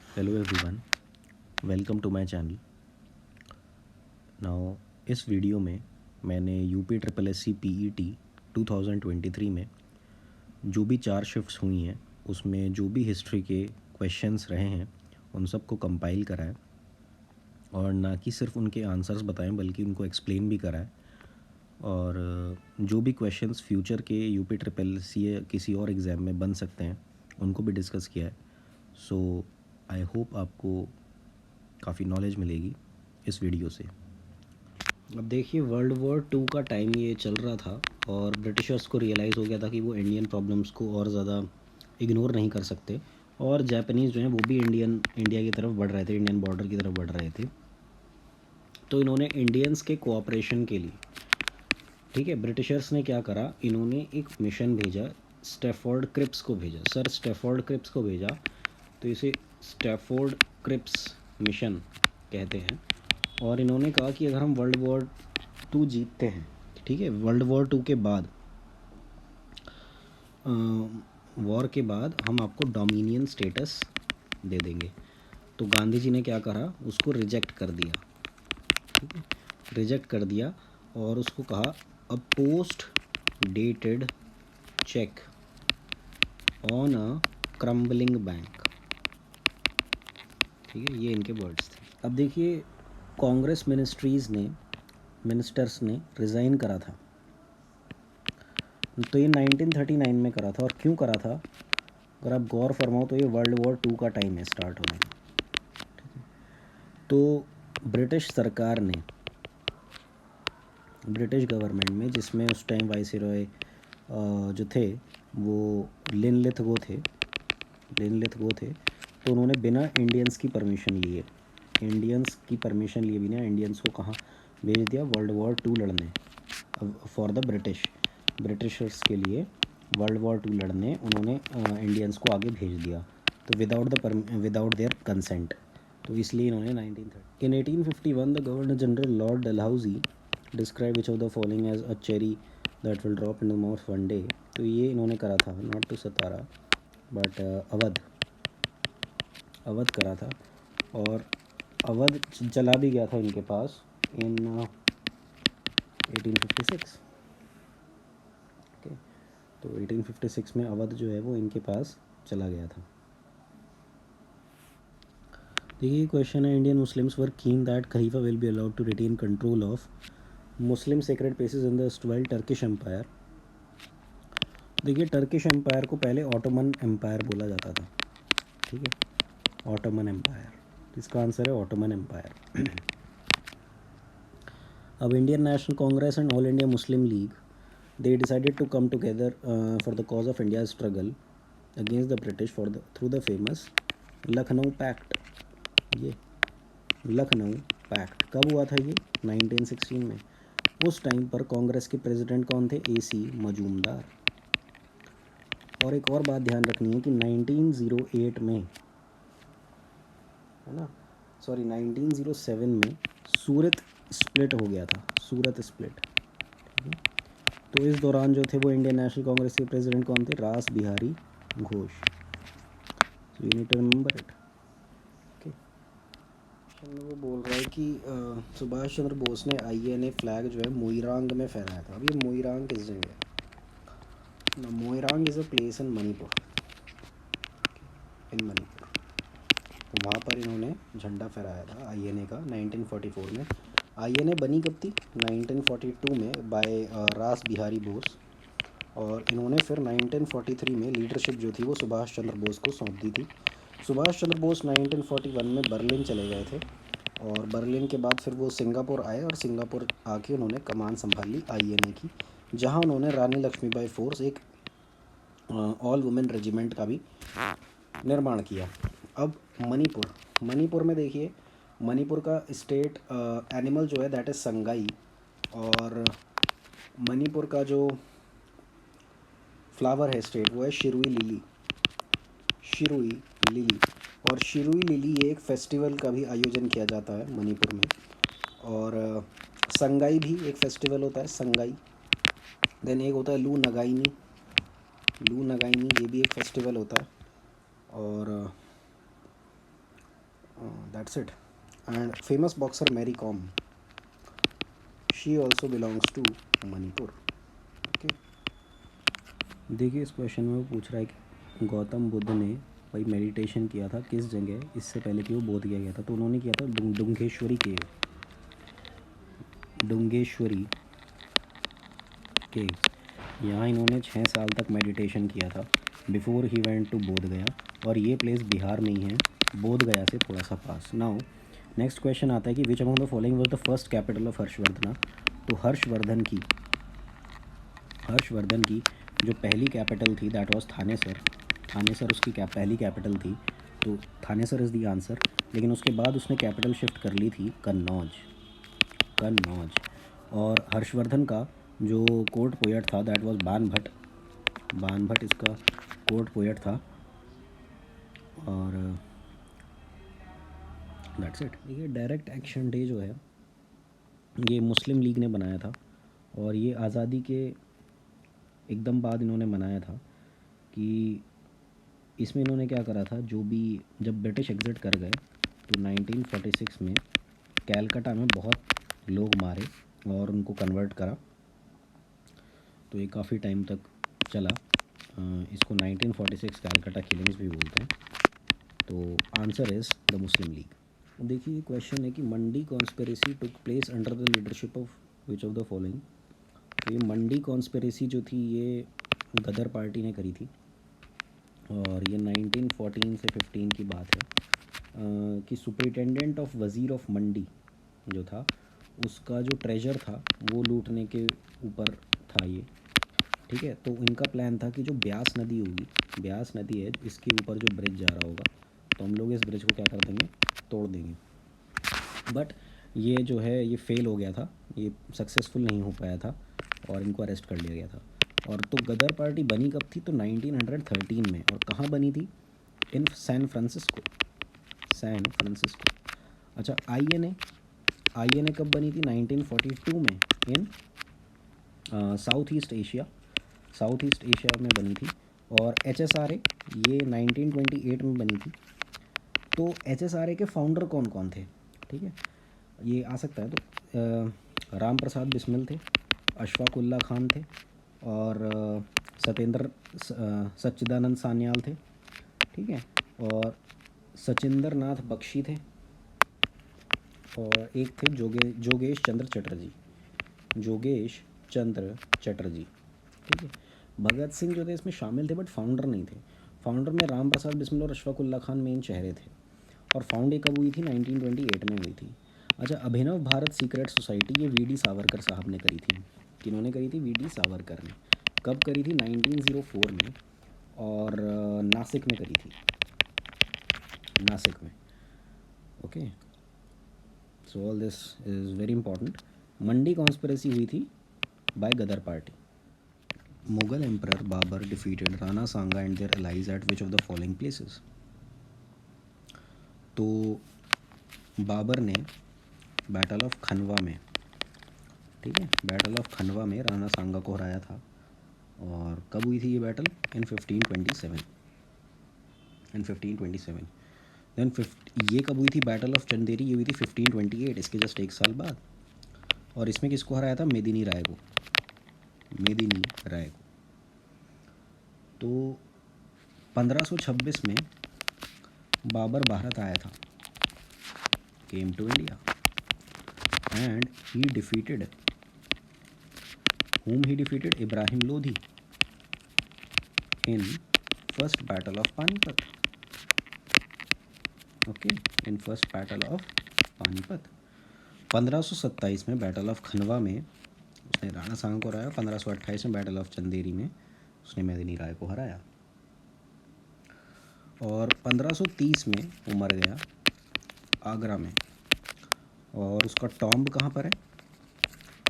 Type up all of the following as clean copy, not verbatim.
Hello everyone, welcome to my channel. Now इस video में मैंने UP triple S C P E T 2023 में जो भी 4 शिफ्ट्स हुई हैं उसमें जो भी हिस्ट्री के क्वेश्चंस रहे हैं उन सब को कंपाइल करा है और ना कि सिर्फ उनके आंसर्स बताएं बल्कि उनको एक्सप्लेन भी करा है। और जो भी क्वेश्चंस फ्यूचर के यूपी ट्रिपल सी या किसी और एग्ज़ाम में बन सकते हैं उनको भी डिस्कस किया है। सो आई होप आपको काफ़ी नॉलेज मिलेगी इस वीडियो से। अब देखिए, वर्ल्ड वॉर 2 का टाइम ये चल रहा था और ब्रिटिशर्स को रियलाइज़ हो गया था कि वो इंडियन प्रॉब्लम्स को और ज़्यादा इग्नोर नहीं कर सकते और जापानीज़ जो हैं वो भी इंडिया की तरफ बढ़ रहे थे, इंडियन बॉर्डर की तरफ बढ़ रहे थे। तो इन्होंने इंडियंस के कोऑपरेशन के लिए, ठीक है, ब्रिटिशर्स ने क्या करा, इन्होंने एक मिशन भेजा, स्टैफोर्ड क्रिप्स को भेजा, सर स्टैफोर्ड क्रिप्स को भेजा। तो इसे स्टैफोर्ड क्रिप्स मिशन कहते हैं। और इन्होंने कहा कि अगर हम वर्ल्ड वॉर 2 जीतते हैं, ठीक है, वर्ल्ड वॉर 2 के बाद, वॉर के बाद हम आपको डोमिनियन स्टेटस दे देंगे। तो गांधी जी ने क्या करा, उसको रिजेक्ट कर दिया, ठीक है, रिजेक्ट कर दिया और उसको कहा अ post dated cheque on a crumbling bank, ठीक है, ये इनके वर्ड्स थे। अब देखिए, कांग्रेस मिनिस्टर्स ने रिज़ाइन करा था। तो ये 1939 में करा था। और क्यों करा था, अगर आप गौर फरमाओ तो ये वर्ल्ड वॉर 2 का टाइम है स्टार्ट होने का। तो ब्रिटिश सरकार ने, ब्रिटिश गवर्नमेंट में, जिसमें उस टाइम वाइसरॉय जो थे वो लिनलिथ गो थे, तो उन्होंने बिना इंडियंस की परमिशन लिए, बिना इंडियंस को कहाँ भेज दिया, वर्ल्ड वॉर 2 लड़ने, फॉर द ब्रिटिशर्स के लिए वर्ल्ड वॉर 2 लड़ने उन्होंने इंडियंस को आगे भेज दिया। तो विदाउट देयर कंसेंट। तो इसलिए इन्होंने 1930 in 1851 the governor general Lord Dalhousie describe which of the following as a cherry that will drop in the mouth one day. तो ये इन्होंने करा था, not to Satara but Awadh करा था। और अवध चला भी गया था इनके पास इन 1856। ओके, तो 1856 में अवध जो है वो इनके पास चला गया था। देखिए, क्वेश्चन है, Indian Muslims were keen that खलीफा will be allowed to retain control of Muslim sacred places in the erstwhile Turkish empire. देखिए, टर्किश एम्पायर को पहले ऑटोमन एम्पायर बोला जाता था, ठीक है, ऑटोमन एम्पायर। इसका आंसर है ऑटोमन एम्पायर। अब Indian National Congress and All India Muslim League, they decided to come together for the cause of India's struggle against the British through the famous Lucknow pact. ये Lucknow pact कब हुआ था, ये 1916 में। उस टाइम पर कांग्रेस के प्रेसिडेंट कौन थे, AC मजूमदार। और एक और बात ध्यान रखनी है कि 1908 में, है ना, सॉरी 1907 में सूरत स्प्लिट हो गया था, सूरत स्प्लिट। तो इस दौरान जो थे वो इंडियन नेशनल कांग्रेस के प्रेसिडेंट कौन थे, Ras Behari Ghosh. So you need to remember it. Okay, वो बोल रहा है कि सुभाष चंद्र बोस ने INA फ्लैग जो है मोइरांग में फहराया था। अब ये मोइरांग किस जगह है ना, Moirang is a place in Manipur, वहाँ पर इन्होंने झंडा फहराया था INA का 1944 में। INA बनी कब थी, 1942 में बाय रास बिहारी बोस। और इन्होंने फिर 1943 में लीडरशिप जो थी वो सुभाष चंद्र बोस को सौंप दी थी। सुभाष चंद्र बोस 1941 में बर्लिन चले गए थे और बर्लिन के बाद फिर वो सिंगापुर आए और सिंगापुर आके उन्होंने कमान संभाल ली INA की, जहां उन्होंने रानी लक्ष्मीबाई फोर्स, एक ऑल वुमेन रेजिमेंट का भी निर्माण किया। अब मणिपुर में देखिए, मणिपुर का स्टेट एनिमल जो है दैट इज़ संगाई। और मणिपुर का जो फ्लावर है स्टेट वो है शिरुई लिली। और शिरुई लिली ये एक फेस्टिवल का भी आयोजन किया जाता है मणिपुर में। और संगाई भी एक फेस्टिवल होता है, संगाई। देन एक होता है लू नगाइनी, ये भी एक फेस्टिवल होता है। और that's it. And famous boxer Mary Kom, she also belongs to Manipur. Okay. देखिए इस क्वेश्चन में वो पूछ रहा है कि गौतम बुद्ध ने भाई मेडिटेशन किया था किस जगह इससे पहले कि वो बोध गया गया था. तो उन्होंने किया था डुंगेश्वरी केव. डुंगेश्वरी केव, यहाँ इन्होंने 6 साल तक मेडिटेशन किया था बिफोर ही वेंट टू बोध गया. और ये प्लेस बिहार में ही है, बोध गया से थोड़ा सा पास. नाउ नेक्स्ट क्वेश्चन आता है कि which among the following was the first capital of Harshavardhana. तो हर्षवर्धन की जो पहली कैपिटल थी दैट वाज थानेसर. थानेसर उसकी पहली कैपिटल थी, तो थानेसर इज़ द आंसर. लेकिन उसके बाद उसने कैपिटल शिफ्ट कर ली थी कन्नौज. और हर्षवर्धन का जो कोर्ट पोएट था दैट वाज बाणभट्ट इसका कोर्ट पोएट था. और दैट्स इट. देखिए डायरेक्ट एक्शन डे जो है ये मुस्लिम लीग ने बनाया था, और ये आज़ादी के एकदम बाद इन्होंने मनाया था. कि इसमें इन्होंने क्या करा था, जो भी जब ब्रिटिश एग्ज़िट कर गए तो 1946 में कैलकाटा में बहुत लोग मारे और उनको कन्वर्ट करा. तो ये काफ़ी टाइम तक चला. इसको 1946 कैलकाटा किलिंग्स भी बोलते हैं. तो answer is the Muslim League. देखिए क्वेश्चन है कि Mandi conspiracy took place under the leadership of which of the following. तो ये मंडी कॉन्स्पिरेसी जो थी ये गदर पार्टी ने करी थी, और ये 1914 से 15 की बात है. कि सुपरिटेंडेंट ऑफ वज़ीर ऑफ मंडी जो था उसका जो ट्रेजर था वो लूटने के ऊपर था ये. ठीक है. तो इनका प्लान था कि जो ब्यास नदी होगी, ब्यास नदी है इसके ऊपर जो ब्रिज जा रहा होगा, तो हम लोग इस ब्रिज को क्या कर देंगे, तोड़ देंगे. बट ये जो है ये फेल हो गया था, ये सक्सेसफुल नहीं हो पाया था और इनको अरेस्ट कर लिया गया था. और तो गदर पार्टी बनी कब थी, तो 1913 में. और कहाँ बनी थी, इन सैन फ्रांसिस्को. अच्छा आईएनए कब बनी थी, 1942 में इन साउथ ईस्ट एशिया में बनी थी. और एचएसआरए ये 1928 में बनी थी. तो एचएसआरए के फाउंडर कौन कौन थे, ठीक है, ये आ सकता है. तो राम प्रसाद बिस्मिल थे, अशफाक उल्ला खान थे, और सच्चिदानंद सान्याल थे. ठीक है. और सचिंदर नाथ बख्शी थे, और एक थे जोगेश चंद्र चटर्जी. ठीक है. भगत सिंह जो थे इसमें शामिल थे बट फाउंडर नहीं थे. फाउंडर में राम प्रसाद बिस्मिल और अशफाक उल्ला खान मेन चेहरे थे. और फाउंड ये कब हुई थी, 1928 में हुई थी. अच्छा अभिनव भारत सीक्रेट सोसाइटी ये वीडी सावरकर साहब ने करी थी. किन्होंने करी थी, वीडी सावरकर ने. कब करी थी, 1904 में, और नासिक में करी थी, नासिक में. Okay. So all this is very important. Mandi conspiracy हुई थी by Ghadar party. Mughal emperor Babur defeated Rana Sanga and their allies at which of the following places. तो बाबर ने बैटल ऑफ खनवा में, ठीक है, बैटल ऑफ खनवा में राणा सांगा को हराया था. और कब हुई थी ये बैटल, इन 1527. देन ये कब हुई थी, बैटल ऑफ चंदेरी, ये हुई थी 1528, इसके जस्ट एक साल बाद. और इसमें किसको हराया था, मेदिनी राय को. तो 1526 में बाबर भारत आया था, came to India, and he defeated Ibrahim Lodhi in first battle of Panipat. Okay, in first battle of Panipat. 1527 में बैटल ऑफ खनवा में उसने राणा सांगा को हराया. 1528 में बैटल ऑफ चंदेरी में उसने मेदिनी राय को हराया. और 1530 में वो मर गया आगरा में. और उसका टॉम्ब कहाँ पर है,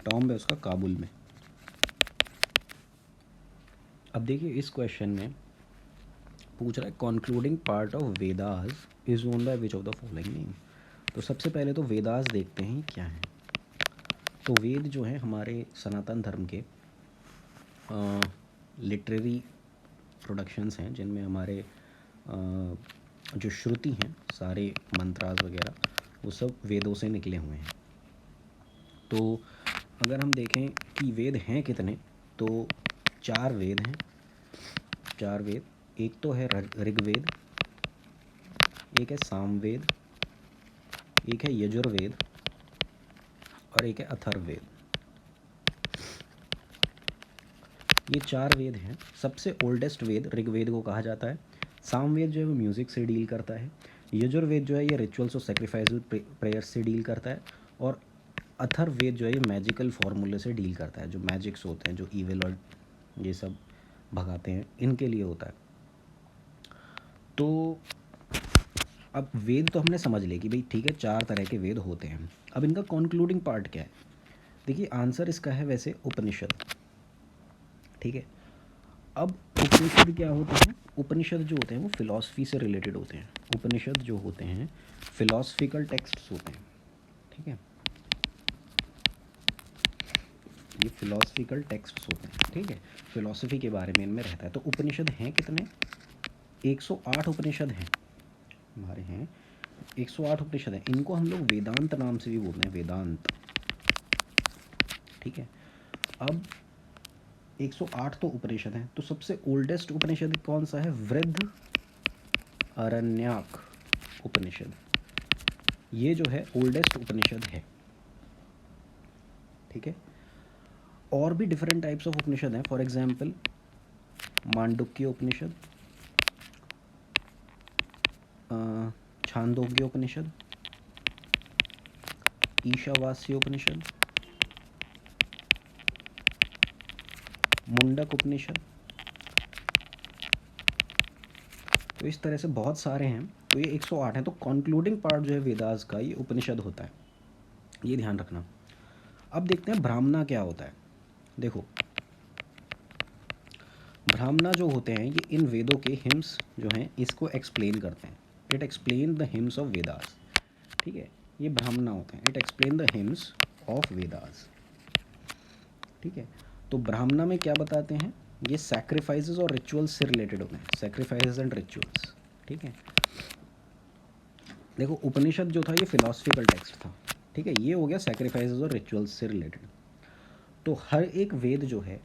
टॉम्ब है उसका काबुल में. अब देखिए इस क्वेश्चन में पूछ रहा है concluding part of Vedas is own by which of the following name. तो सबसे पहले तो वेदास देखते हैं क्या है. तो वेद जो है हमारे सनातन धर्म के लिटरेरी प्रोडक्शंस हैं जिनमें हमारे जो श्रुति हैं, सारे मंत्रास वगैरह, वो सब वेदों से निकले हुए हैं। तो अगर हम देखें कि वेद हैं कितने, तो 4 वेद हैं। 4 वेद, एक तो है ऋग्वेद, एक है सामवेद, एक है यजुर्वेद और एक है अथर्ववेद। ये 4 वेद हैं। सबसे ओल्डेस्ट वेद ऋग्वेद को कहा जाता है। सामवेद जो है वो म्यूज़िक से डील करता है। यजुर्वेद जो है ये रिचुअल्स और सैक्रिफाइस प्रेयर्स से डील करता है। और अथर्ववेद जो है ये मैजिकल फार्मूले से डील करता है। जो मैजिक्स होते हैं, जो ईविल और ये सब भगाते हैं, इनके लिए होता है। तो अब वेद तो हमने समझ लिया कि भाई ठीक है, 4 तरह के वेद होते हैं। अब इनका कॉन्क्लूडिंग पार्ट क्या है? देखिए, आंसर इसका है वैसे उपनिषद। ठीक है, अब उपनिषद क्या होते हैं? उपनिषद जो होते हैं वो फिलॉसफी से रिलेटेड होते हैं। उपनिषद जो होते हैं फिलॉसफिकल टेक्स्ट्स होते हैं। ठीक है, ये फिलॉसफिकल टेक्स्ट्स होते हैं। ठीक है, फिलॉसफी के बारे में इनमें रहता है। तो उपनिषद हैं कितने? 108 उपनिषद हैं हमारे हैं। 108 उपनिषद हैं। इनको हम लोग वेदांत नाम से भी बोलते हैं, वेदांत। ठीक है, अब 108 तो उपनिषद हैं। तो सबसे ओल्डेस्ट उपनिषद कौन सा है? वृद्ध अरण्यक उपनिषद। ये जो है ओल्डेस्ट उपनिषद है। ठीक है, और भी डिफरेंट टाइप्स ऑफ उपनिषद हैं। फॉर एग्जाम्पल मांडुक्य उपनिषद, छांदोग्य उपनिषद, ईशावास्य उपनिषद, मुंडक उपनिषद। तो इस तरह से बहुत सारे हैं। तो ये 108 हैं। तो कॉन्क्लूडिंग पार्ट जो है वेदास का, ये उपनिषद होता है, ये ध्यान रखना। अब देखते हैं ब्राह्मणा क्या होता है। देखो, ब्राह्मणा जो होते हैं ये इन वेदों के हिम्स जो हैं इसको एक्सप्लेन करते हैं। It explain the hymns of Vedas. ठीक है, ये ब्राह्मणा होते हैं। It explain the hymns of Vedas. ठीक है, तो ब्राह्मणा में क्या बताते हैं? ये सैक्रिफाइसेस और रिचुअल्स से रिलेटेड होते हैं। Sacrifices and rituals. ठीक है, देखो उपनिषद जो था ये फिलॉसफिकल टेक्स्ट था। ठीक है, ये हो गया सैक्रिफाइसेस और रिचुअल्स से रिलेटेड। तो हर एक वेद जो है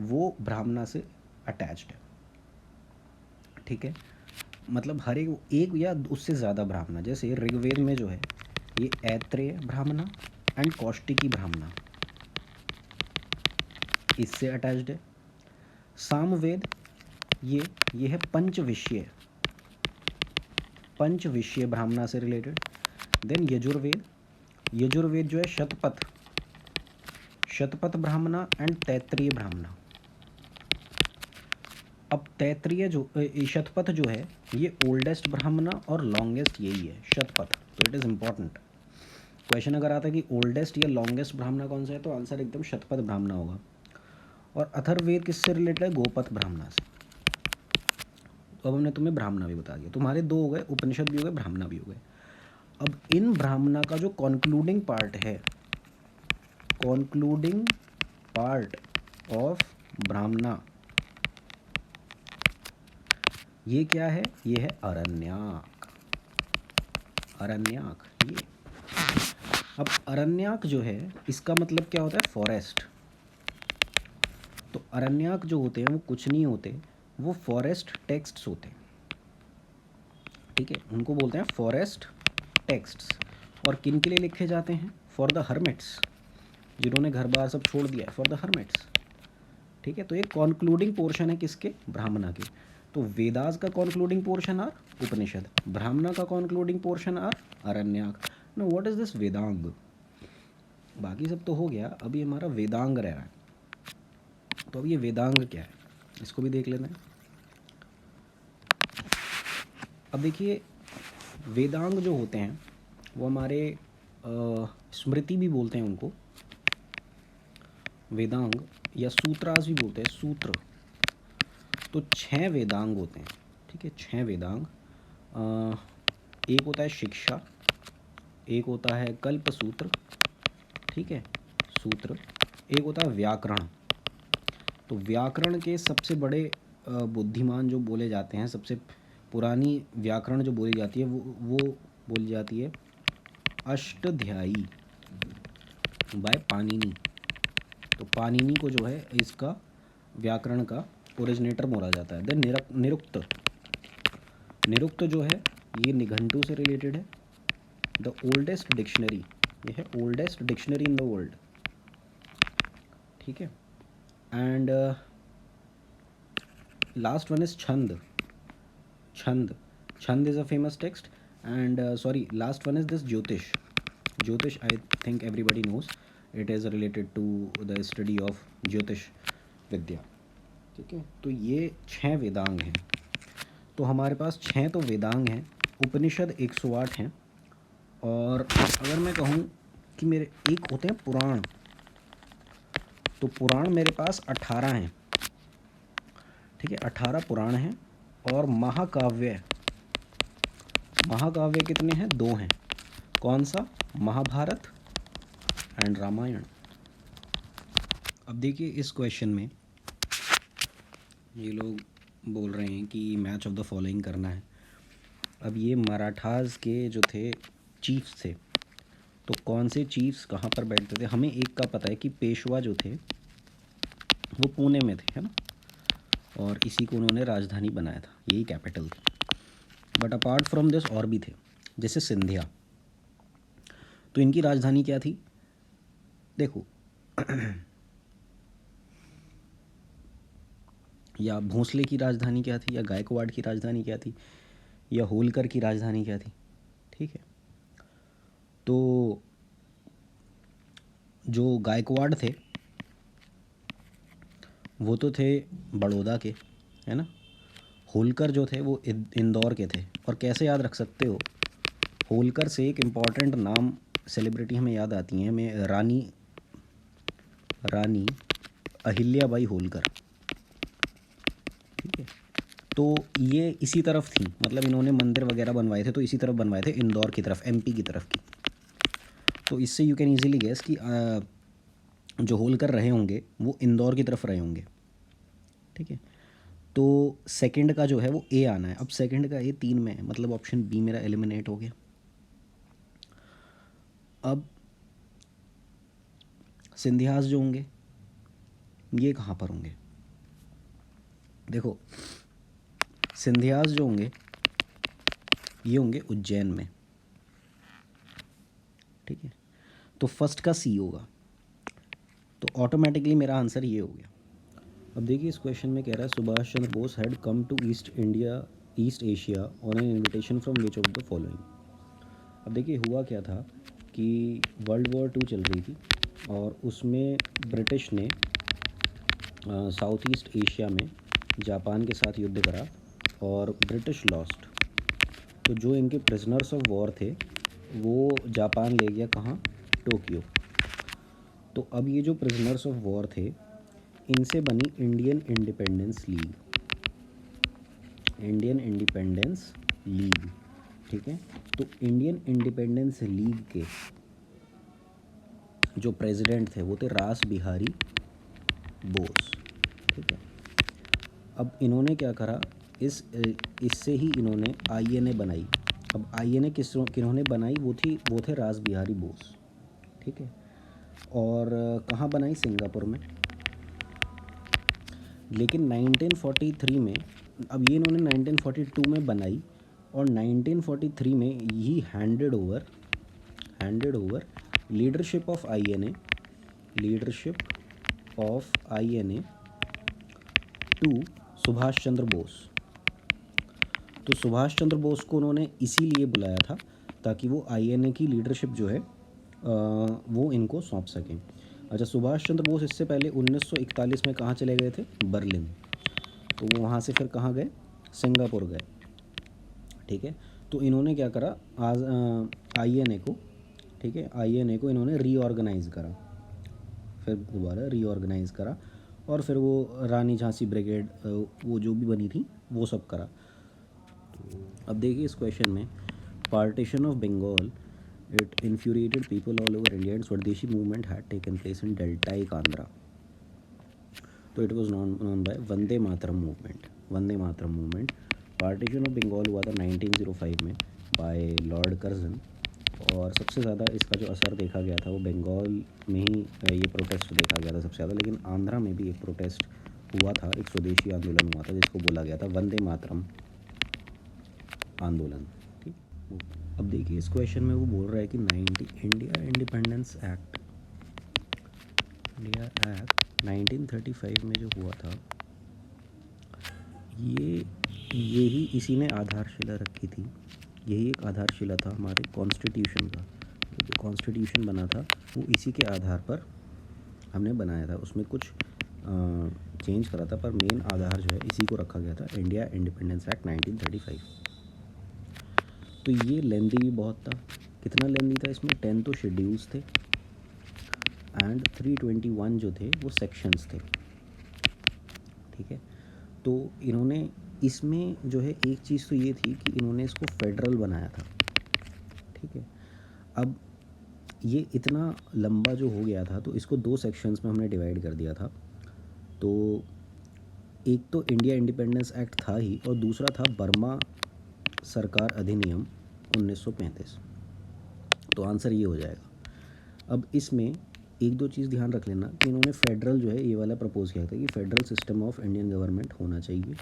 वो ब्राह्मणा से अटैच्ड है। ठीक है, मतलब हर एक या उससे ज़्यादा ब्राह्मणा। जैसे ऋग्वेद में जो है ये ऐत्रेय ब्राह्मणा एंड कौष्टिकी ब्राह्मणा, इससे अटैच्ड है। सामवेद ये है पंच विषय ब्राह्मणा से रिलेटेड। देन यजुर्वेद जो है शतपथ ब्राह्मणा एंड तैत्रीय ब्राह्मणा। अब तैत्रीय जो शतपथ जो है ये ओल्डेस्ट ब्राह्मणा और लॉन्गेस्ट यही है, शतपथ। तो इट इज़ इम्पॉर्टेंट क्वेश्चन अगर आता है कि ओल्डेस्ट या लॉन्गेस्ट ब्राह्मणा कौन सा है, तो आंसर एकदम शतपथ ब्राह्मणा होगा। और अथर्ववेद किससे रिलेटेड है? गोपथ ब्राह्मणा से। तो अब हमने तुम्हें ब्राह्मणा भी बता दिया। तुम्हारे 2 हो गए, उपनिषद भी हो गए, ब्राह्मणा भी हो गए। अब इन ब्राह्मणा का जो कॉन्क्लूडिंग पार्ट है, कॉन्क्लूडिंग पार्ट ऑफ ब्राह्मणा, ये क्या है? ये है अरण्यक। अरण्यक ये। अब अरण्यक जो है इसका मतलब क्या होता है? फॉरेस्ट। तो अरण्यक जो होते हैं वो कुछ नहीं होते, वो फॉरेस्ट टेक्स्ट्स होते हैं। ठीक है, उनको बोलते हैं फॉरेस्ट टेक्स्ट्स। और किन के लिए लिखे जाते हैं? फॉर द हर्मिट्स, जिन्होंने घर बार सब छोड़ दिया है, फॉर द हर्मिट्स। ठीक है, तो ये कॉन्क्लूडिंग पोर्शन है किसके? ब्राह्मणा के। तो वेदास का concluding portion are Upanishad, Brahmana का concluding portion are Aranyak. No, what is this Vedanga? बाकी सब तो हो गया, अभी हमारा वेदांग रह रहा है। तो अब ये वेदांग क्या है इसको भी देख लेते हैं। अब देखिए, वेदांग जो होते हैं वो हमारे स्मृति भी बोलते हैं उनको, वेदांग, या सूत्रास भी बोलते हैं, सूत्र। तो 6 वेदांग होते हैं। ठीक है, 6 वेदांग। एक होता है शिक्षा, एक होता है कल्प सूत्र। ठीक है, सूत्र। एक होता है व्याकरण। तो व्याकरण के सबसे बड़े बुद्धिमान जो बोले जाते हैं, सबसे पुरानी व्याकरण जो बोली जाती है वो बोली जाती है अष्टाध्यायी बाय पाणिनि। तो पाणिनि को जो है इसका व्याकरण का ओरिजिनेटर बोला जाता है। देन निरुक्त, निरुक्त जो है ये निघंटू से रिलेटेड है। द ओल्डेस्ट डिक्शनरी, ये है oldest dictionary in the world, ठीक है। And last one is Chhand. Chhand is a famous text. And sorry, last one is this Jyotish. Jyotish I think everybody knows, it is related to the study of Jyotish Vidya, ठीक है। तो ये 6 वेदांग हैं। तो हमारे पास 6 तो वेदांग हैं, उपनिषद 108 हैं, और अगर मैं कहूँ कि मेरे एक होते हैं पुराण, तो पुराण मेरे पास 18 हैं, ठीक है। 18 पुराण हैं। और महाकाव्य, महाकाव्य कितने हैं? 2 हैं। कौन सा? महाभारत एंड रामायण। अब देखिए इस क्वेश्चन में ये लोग बोल रहे हैं कि मैच ऑफ द फॉलोइंग करना है। अब ये मराठास के जो थे चीफ्स थे, तो कौन से चीफ्स कहाँ पर बैठते थे? हमें एक का पता है कि पेशवा जो थे वो पुणे में थे, है ना, और इसी को उन्होंने राजधानी बनाया था, यही कैपिटल थी। बट अपार्ट फ्रॉम दिस और भी थे, जैसे सिंधिया। तो इनकी राजधानी क्या थी? देखो या भोंसले की राजधानी क्या थी, या गायकवाड़ की राजधानी क्या थी, या होलकर की राजधानी क्या थी, ठीक है। तो जो गायकवाड़ थे वो तो थे बड़ौदा के, है ना। होलकर जो थे वो इंदौर के थे। और कैसे याद रख सकते हो, होलकर से एक इम्पॉर्टेंट नाम, सेलिब्रिटी हमें याद आती हैं, हमें रानी अहिल्याबाई होलकर, ठीक है। तो ये इसी तरफ थी, मतलब इन्होंने मंदिर वगैरह बनवाए थे तो इसी तरफ बनवाए थे, इंदौर की तरफ, एमपी की तरफ की। तो इससे यू कैन ईजिली गेस कि जो होलकर रहे होंगे वो इंदौर की तरफ रहे होंगे, ठीक है। तो सेकंड का जो है वो ए आना है। अब सेकंड का ए 3 में है, मतलब ऑप्शन बी मेरा एलिमिनेट हो गया। अब सिंधियास जो होंगे ये कहाँ पर होंगे? देखो सिंधियास जो होंगे ये होंगे उज्जैन में, ठीक है। तो फर्स्ट का सी होगा, तो ऑटोमेटिकली मेरा आंसर ये हो गया। अब देखिए इस क्वेश्चन में कह रहा है Subhash Chandra Bose had come to East Asia on an invitation from which of the following. अब देखिए हुआ क्या था कि वर्ल्ड वॉर 2 चल रही थी और उसमें ब्रिटिश ने साउथ ईस्ट एशिया में जापान के साथ युद्ध करा और ब्रिटिश लॉस्ट। तो जो इनके प्रिजनर्स ऑफ वॉर थे वो जापान ले गया कहाँ? टोक्यो। तो अब ये जो प्रिजनर्स ऑफ वॉर थे इनसे बनी Indian independence league, Indian independence league, ठीक है। तो इंडियन इंडिपेंडेंस लीग के जो प्रेसिडेंट थे वो थे रास बिहारी बोस, ठीक है। अब इन्होंने क्या करा, इससे ही इन्होंने आईएनए बनाई। अब आईएनए किन्होंने बनाई? वो थे रास बिहारी बोस, ठीक है। और कहाँ बनाई? सिंगापुर में। लेकिन 1943 में, अब ये इन्होंने 1942 में बनाई और 1943 में ही handed over leadership of INA to Subhash Chandra Bose. तो सुभाष चंद्र बोस को उन्होंने इसीलिए बुलाया था ताकि वो आईएनए की लीडरशिप जो है वो इनको सौंप सकें। अच्छा, सुभाष चंद्र बोस इससे पहले 1941 में कहाँ चले गए थे? बर्लिन। तो वो वहाँ से फिर कहाँ गए? सिंगापुर गए, ठीक है। तो इन्होंने क्या करा, आज आईएनए को, ठीक है, आईएनए को इन्होंने रीऑर्गेनाइज़ करा, फिर दोबारा रीऑर्गेनाइज़ करा और फिर वो रानी झांसी ब्रिगेड वो जो भी बनी थी वो सब करा। अब देखिए इस क्वेश्चन में, partition of Bengal it infuriated people all over India and Swadeshi movement had taken place in deltaic Andhra. तो it was known by Vande Mataram movement. Partition of Bengal हुआ था 1905 में बाय लॉर्ड कर्जन, और सबसे ज़्यादा इसका जो असर देखा गया था वो बंगाल में ही ये प्रोटेस्ट देखा गया था सबसे ज़्यादा। लेकिन आंध्रा में भी एक प्रोटेस्ट हुआ था, एक स्वदेशी आंदोलन हुआ था जिसको बोला गया था वंदे मातरम आंदोलन। ठीक, अब देखिए इस क्वेश्चन में वो बोल रहा है कि इंडिया इंडिपेंडेंस एक्ट 1935 में जो हुआ था, यही इसी ने आधारशिला रखी थी। यही एक आधारशिला था हमारे कॉन्स्टिट्यूशन का। जो कॉन्स्टिट्यूशन बना था वो इसी के आधार पर हमने बनाया था। उसमें कुछ चेंज करा था, पर मेन आधार जो है इसी को रखा गया था, इंडिया इंडिपेंडेंस एक्ट 1935। तो ये लेंदी भी बहुत था। कितना लेंदी था इसमें? 10 तो शेड्यूल्स थे एंड 321 जो थे वो सेक्शंस थे। ठीक है, तो इन्होंने इसमें जो है एक चीज़ तो ये थी कि इन्होंने इसको फेडरल बनाया था। ठीक है, अब ये इतना लंबा जो हो गया था तो इसको 2 सेक्शंस में हमने डिवाइड कर दिया था। तो एक तो इंडिया इंडिपेंडेंस एक्ट था ही, और दूसरा था बर्मा सरकार अधिनियम 1935। तो आंसर ये हो जाएगा। अब इसमें एक दो चीज़ ध्यान रख लेना कि इन्होंने फेडरल जो है ये वाला प्रपोज किया था कि federal system of Indian government होना चाहिए।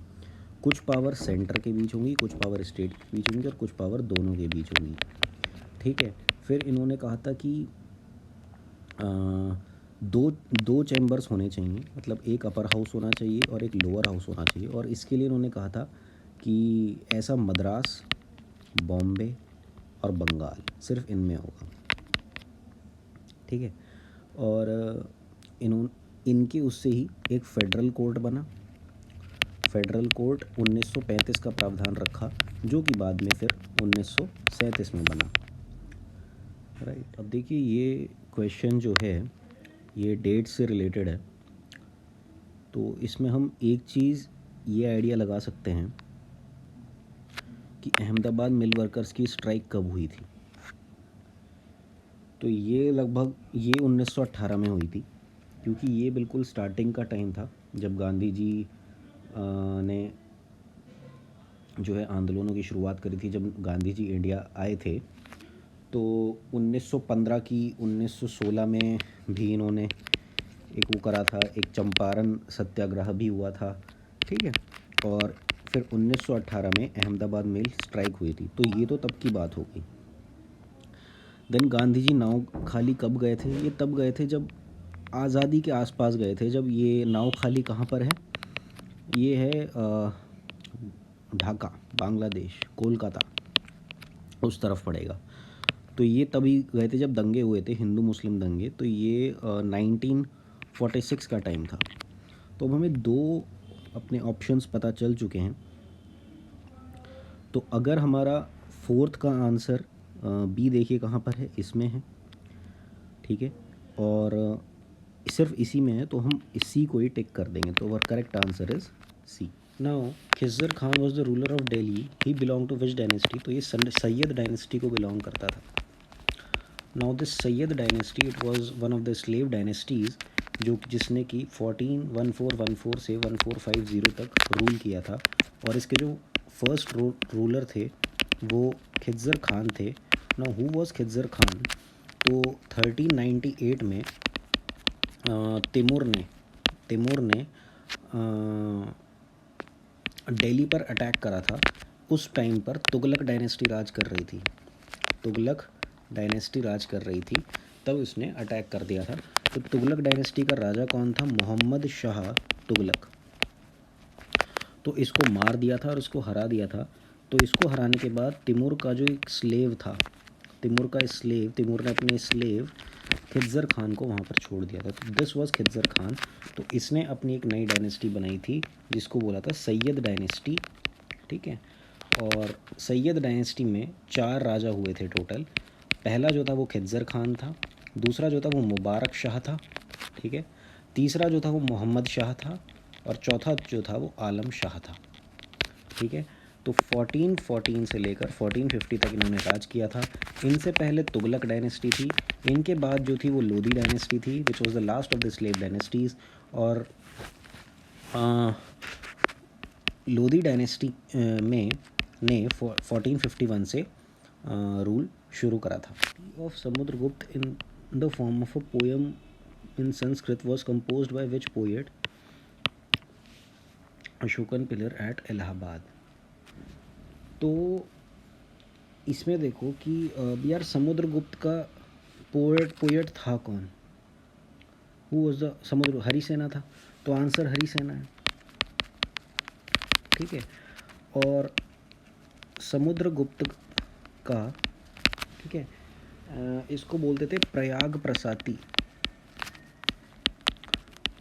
कुछ पावर सेंटर के बीच होंगी, कुछ पावर स्टेट के बीच होंगी, और कुछ पावर दोनों के बीच होंगी। ठीक है, फिर इन्होंने कहा था कि दो चैम्बर्स होने चाहिए, मतलब एक अपर हाउस होना चाहिए और एक लोअर हाउस होना चाहिए। और इसके लिए इन्होंने कहा था कि ऐसा मद्रास, बॉम्बे और बंगाल सिर्फ इनमें होगा। ठीक है, और इनके उससे ही एक फेडरल कोर्ट बना। फेडरल कोर्ट 1935 का प्रावधान रखा, जो कि बाद में फिर 1937 में बना। राइट, अब देखिए ये क्वेश्चन जो है ये डेट से रिलेटेड है, तो इसमें हम एक चीज़ ये आइडिया लगा सकते हैं कि अहमदाबाद मिल वर्कर्स की स्ट्राइक कब हुई थी। तो ये लगभग 1918 में हुई थी, क्योंकि ये बिल्कुल स्टार्टिंग का टाइम था जब गांधी जी ने जो है आंदोलनों की शुरुआत करी थी। जब गांधी जी इंडिया आए थे तो 1915 की 1916 में भी इन्होंने एक वो करा था, एक चंपारण सत्याग्रह भी हुआ था। ठीक है, और फिर 1918 में अहमदाबाद मिल स्ट्राइक हुई थी। तो ये तो तब की बात हो गई। देन गांधी जी नाव खाली कब गए थे? ये तब गए थे जब आज़ादी के आसपास गए थे। जब ये नाव खाली कहाँ पर है? ये है ढाका, बांग्लादेश, कोलकाता उस तरफ पड़ेगा। तो ये तभी गए थे जब दंगे हुए थे, हिंदू मुस्लिम दंगे। तो ये 1946 का टाइम था। तो अब हमें दो अपने ऑप्शंस पता चल चुके हैं। तो अगर हमारा फोर्थ का आंसर बी देखिए कहाँ पर है, इसमें है। ठीक है, और सिर्फ इसी में है, तो हम इसी को ही टिक कर देंगे। तो our correct answer is C. Now Khizr Khan was the ruler of Delhi, he belong to which dynasty? तो ये सैयद डायनेस्टी को बिलोंग करता था। Now this Sayyid dynasty, it was one of the slave dynasties जिसने कि 1414 से 1450 तक रूल किया था। और इसके जो फर्स्ट रूलर थे वो खिज़र खान थे। Now who was Khizar Khan? तो 1398 में तैमूर ने दिल्ली पर अटैक करा था। उस टाइम पर तुगलक डायनेस्टी राज कर रही थी। तुगलक डायनेस्टी राज कर रही थी, तब इसने अटैक कर दिया था। तो तुगलक डायनेस्टी का राजा कौन था? मोहम्मद शाह तुगलक। तो इसको मार दिया था और इसको हरा दिया था। तो इसको हराने के बाद तैमूर का जो एक स्लेव था, तैमूर ने अपने स्लेव खिज़र खान को वहाँ पर छोड़ दिया था। तो दिस वाज खिज़र खान। तो इसने अपनी एक नई डायनेस्टी बनाई थी जिसको बोला था सैयद डायनेस्टी। ठीक है, और सैयद डायनेस्टी में 4 राजा हुए थे टोटल। पहला जो था वो खिज़र खान था, दूसरा जो था वो मुबारक शाह था। ठीक है, तीसरा जो था वो मोहम्मद शाह था, और चौथा जो था वो आलम शाह था। ठीक है, तो 1414 से लेकर 1450 तक इन्होंने राज किया था। इनसे पहले तुगलक डायनेस्टी थी, इनके बाद जो थी वो लोधी डायनेस्टी थी, which was the last of the slave dynasties. और लोधी डायनेस्टी में ने 1451 से रूल शुरू करा था। Of Samudragupta in the form of a poem in Sanskrit was composed by which poet? Ashokan pillar at Allahabad. तो इसमें देखो कि यार समुद्रगुप्त का पोएट था कौन? हु वाज द समुद्र? हरिसेना था, तो आंसर हरिसेना है। ठीक है, और समुद्रगुप्त का, ठीक है, इसको बोलते थे प्रयाग प्रसाती।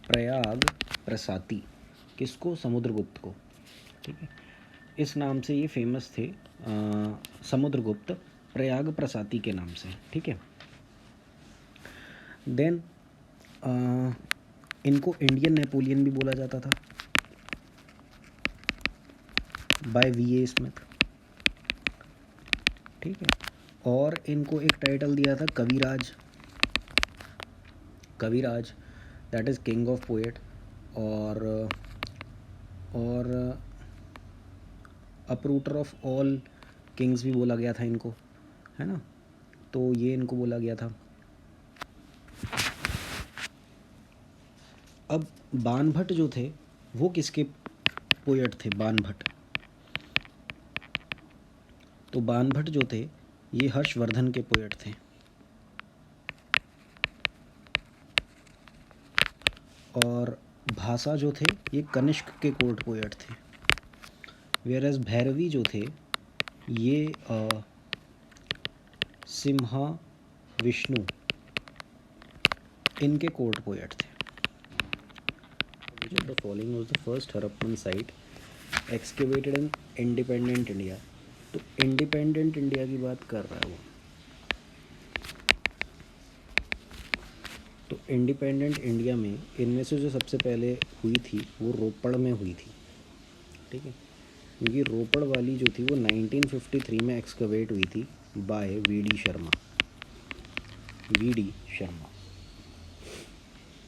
प्रयाग प्रसाती किसको? समुद्रगुप्त को। ठीक है, इस नाम से ये फेमस थे, समुद्रगुप्त प्रयाग प्रसाती के नाम से। ठीक है, देन इनको इंडियन नेपोलियन भी बोला जाता था बाय वी.ए. स्मिथ। ठीक है, और इनको एक टाइटल दिया था Kaviraj. Kaviraj that is king of poet. और अपरूटर ऑफ ऑल किंग्स भी बोला गया था इनको, है ना। तो ये इनको बोला गया था। अब बाणभट्ट जो थे वो किसके पोएट थे? बाणभट्ट। तो बाणभट्ट जो थे ये हर्षवर्धन के पोएट थे। और भाषा जो थे ये कनिष्क के कोर्ट पोएट थे। वेयरएज भैरवी जो थे ये सिम्हा विष्णु इनके कोर्ट पोएट थे। The following was the first Harappan site excavated in independent India. तो इंडिपेंडेंट इंडिया की बात कर रहा है वो। तो इंडिपेंडेंट इंडिया में इनमें से जो सबसे पहले हुई थी वो रोपड़ में हुई थी। ठीक है, क्योंकि रोपड़ वाली जो थी वो 1953 में एक्सकवेट हुई थी बाय वी.डी. शर्मा। वी.डी. शर्मा।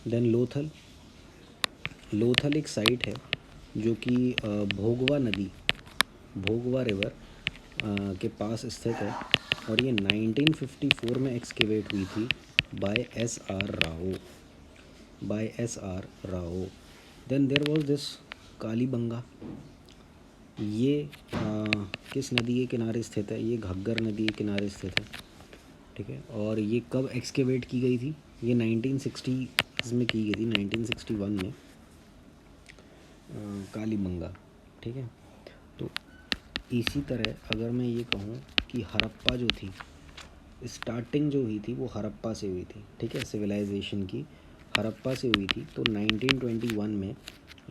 देन लोथल। लोथल एक साइट है जो कि भोगवा नदी, भोगवा रिवर के पास स्थित है, और ये 1954 में एक्सकेवेट हुई थी बाय एस.आर. राव। बाय एस.आर. Rao. Then there was this Kalibangan. ये किस नदी के किनारे स्थित है? ये घग्गर नदी के किनारे स्थित है। ठीक है, और ये कब एक्सकेवेट की गई थी? ये 1960 में की गई थी, 1961 में कालीबंगा। ठीक है, तो इसी तरह अगर मैं ये कहूँ कि हड़प्पा जो थी, स्टार्टिंग जो हुई थी वो हड़प्पा से हुई थी। ठीक है, सिविलाइजेशन की हड़प्पा से हुई थी। तो 1921 में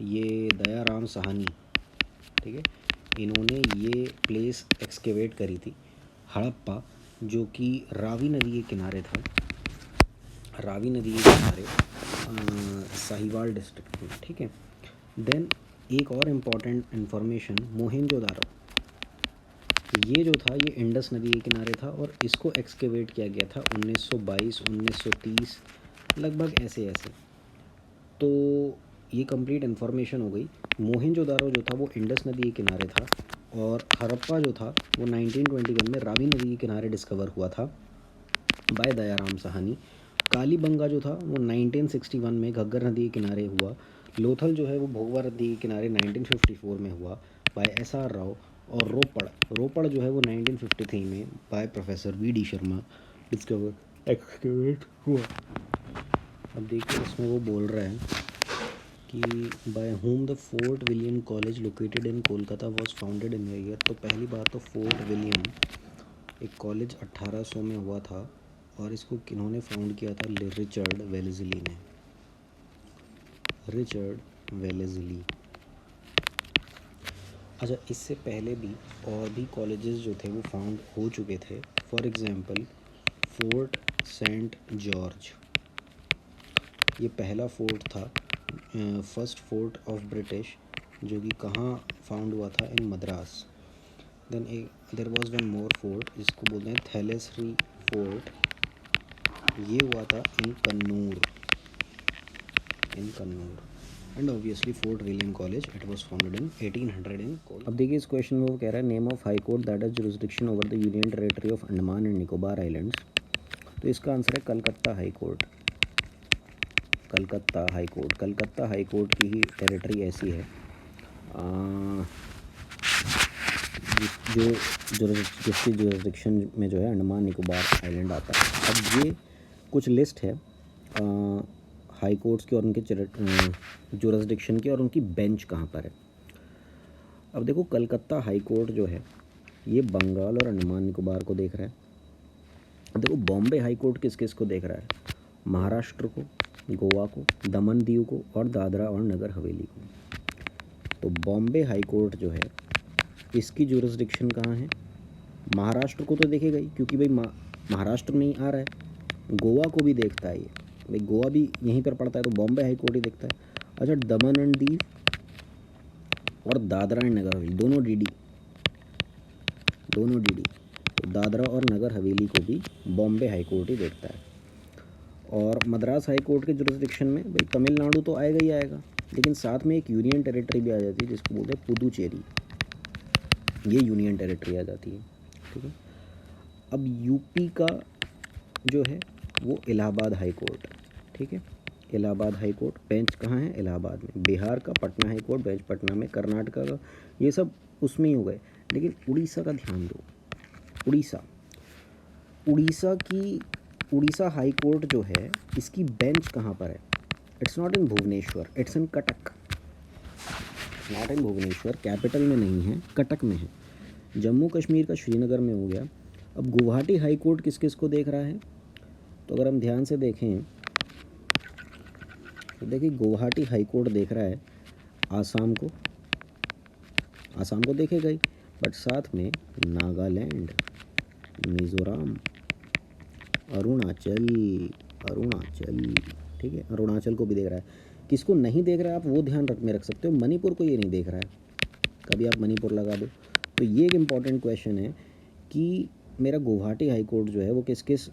ये दयाराम साहनी, ठीक है, इन्होंने ये प्लेस एक्सकेवेट करी थी हड़प्पा, जो कि रावी नदी के किनारे था। रावी नदी के किनारे साहिवाल डिस्ट्रिक्ट में। ठीक है, देन एक और इम्पॉर्टेंट इन्फॉर्मेशन, मोहनजोदारो। ये जो था ये इंडस नदी के किनारे था, और इसको एक्सकेवेट किया गया था 1922, 1930 लगभग ऐसे। तो ये कंप्लीट इन्फॉर्मेशन हो गई। मोहनजोदारो जो था वो इंडस नदी के किनारे था, और हड़प्पा जो था वो 1921 में रावी नदी के किनारे डिस्कवर हुआ था बाय दयाराम साहनी। कालीबंगा जो था वो 1961 में घग्गर नदी के किनारे हुआ। लोथल जो है वो भोगवा नदी के किनारे 1954 में हुआ बाय एस.आर. राव। और रोपड़ जो है वो 1953 में बाय प्रोफेसर वी.डी. शर्मा डिस्कवर एक्सकेवेट हुआ। अब देखिए इसमें वो बोल रहा है कि by whom the Fort William College located in Kolkata was founded in year. तो पहली बात तो फोर्ट विलियम एक कॉलेज 1800 में हुआ था, और इसको किन्होंने फाउंड किया था? रिचर्ड वेलेज़ली ने। रिचर्ड वेलेज़ली। अच्छा, इससे पहले भी और भी कॉलेजेस जो थे वो फाउंड हो चुके थे। For example Fort Saint George, ये पहला फोर्ट था, फर्स्ट फोर्ट ऑफ ब्रिटिश, जो कि कहाँ फाउंड हुआ था? In Madras. Then there was one more fort जिसको बोलते हैं थैलेसरी फोर्ट, ये हुआ था in Kannur. In Kannur. And obviously Fort William College, it was founded in 1800 in Kolkata. अब देखिए इस क्वेश्चन में वो कह रहा है name of high court that is jurisdiction over the union territory of Andaman and Nicobar islands. तो इसका आंसर है Calcutta high court. Calcutta high court, Calcutta high court की ही टेरिटरी ऐसी है जिसकी जुरिसडिक्शन में जो है अंडमान निकोबार आइलैंड आता है। अब ये कुछ लिस्ट है हाई कोर्ट्स की और उनके जुरिसडिक्शन की और उनकी बेंच कहाँ पर है। अब देखो कलकत्ता हाई कोर्ट जो है ये बंगाल और अंडमान निकोबार को देख रहा है। अब देखो बॉम्बे हाई कोर्ट किस किस को देख रहा है, महाराष्ट्र को, गोवा को, दमन दीव को और दादरा और नगर हवेली को। तो बॉम्बे हाई कोर्ट जो है इसकी जुरिसडिक्शन कहाँ है, महाराष्ट्र को तो देखेगा ही क्योंकि भाई महाराष्ट्र में ही आ रहा है। गोवा को भी देखता है ये, भाई गोवा भी यहीं पर पड़ता है तो बॉम्बे हाई कोर्ट ही देखता है। अच्छा दमन एंड दीव और दादरा एंड नगर हवेली दोनों डीडी, तो दादरा और नगर हवेली को भी बॉम्बे हाई कोर्ट ही देखता है। और मद्रास हाई कोर्ट के जुरिसडिक्शन में भाई तमिलनाडु तो आएगा ही आएगा, लेकिन साथ में एक यूनियन टेरिटरी भी आ जाती है जिसको बोलते हैं पुदुचेरी, ये यूनियन टेरिटरी आ जाती है। ठीक है, अब यूपी का जो है वो इलाहाबाद हाई कोर्ट। ठीक है, इलाहाबाद हाई कोर्ट बेंच कहाँ है, इलाहाबाद में। बिहार का Patna high court bench Patna में। कर्नाटका का ये सब उसमें ही हो गए, लेकिन उड़ीसा का ध्यान दो। उड़ीसा हाई कोर्ट जो है इसकी बेंच कहाँ पर है, it's not in Bhubaneswar, it's in Cuttack. Not in Bhubaneswar, capital में नहीं है, कटक में है। जम्मू कश्मीर का श्रीनगर में हो गया। अब गुवाहाटी हाई कोर्ट किस किस को देख रहा है, तो अगर हम ध्यान से देखें तो देखिए गुवाहाटी हाई कोर्ट देख रहा है आसाम को देखेगा ही, बट साथ में नागालैंड, मिज़ोरम, अरुणाचल, ठीक है, अरुणाचल को भी देख रहा है। किसको नहीं देख रहा है आप वो ध्यान रख सकते हो, मणिपुर को ये नहीं देख रहा है। कभी आप मणिपुर लगा दो। तो ये एक इम्पॉर्टेंट क्वेश्चन है कि मेरा गुवाहाटी हाई कोर्ट जो है वो किस किस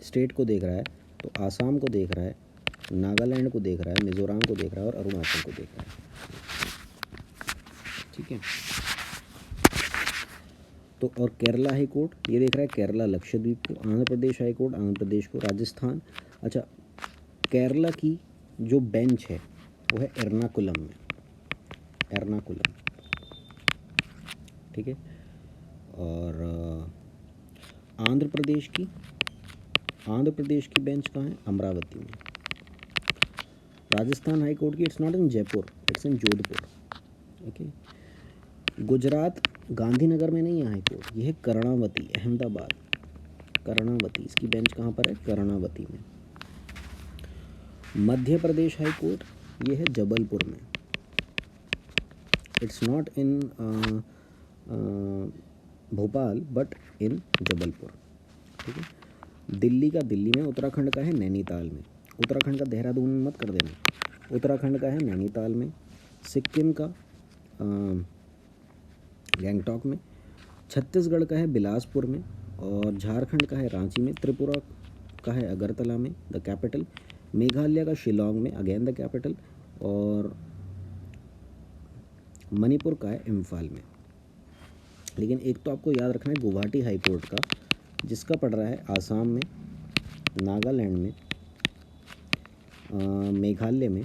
स्टेट को देख रहा है, तो आसाम को देख रहा है, नागालैंड को देख रहा है, मिज़ोरम को देख रहा है और अरुणाचल को देख रहा है। ठीक है, तो और केरला हाई कोर्ट ये देख रहा है केरला लक्षद्वीप को, आंध्र प्रदेश हाई कोर्ट आंध्र प्रदेश को, राजस्थान। अच्छा केरला की जो बेंच है वो है एर्नाकुलम में, ठीक है। और आंध्र प्रदेश की बेंच कहाँ है, अमरावती में। राजस्थान हाई कोर्ट की it's not in Jaipur, it's in Jodhpur. Okay, Gujarat Gandhinagar में नहीं है हाई कोर्ट, ये है कर्णावती, अहमदाबाद, कर्णावती, इसकी बेंच कहाँ पर है, कर्णावती में। मध्य प्रदेश हाई कोर्ट ये है जबलपुर में, it's not in Bhopal but in Jabalpur. ठीक है, दिल्ली का दिल्ली में, उत्तराखंड का है नैनीताल में। उत्तराखंड का देहरादून मत कर देना, उत्तराखंड का है नैनीताल में। सिक्किम का गैंगटॉक में। छत्तीसगढ़ का है बिलासपुर में और झारखंड का है रांची में। त्रिपुरा का है अगरतला में द कैपिटल। मेघालय का शिलोंग में अगेन द कैपिटल। और मणिपुर का है इम्फाल में। लेकिन एक तो आपको याद रखना है गुवाहाटी हाई कोर्ट का, जिसका पड़ रहा है आसाम में, नागालैंड में, मेघालय में,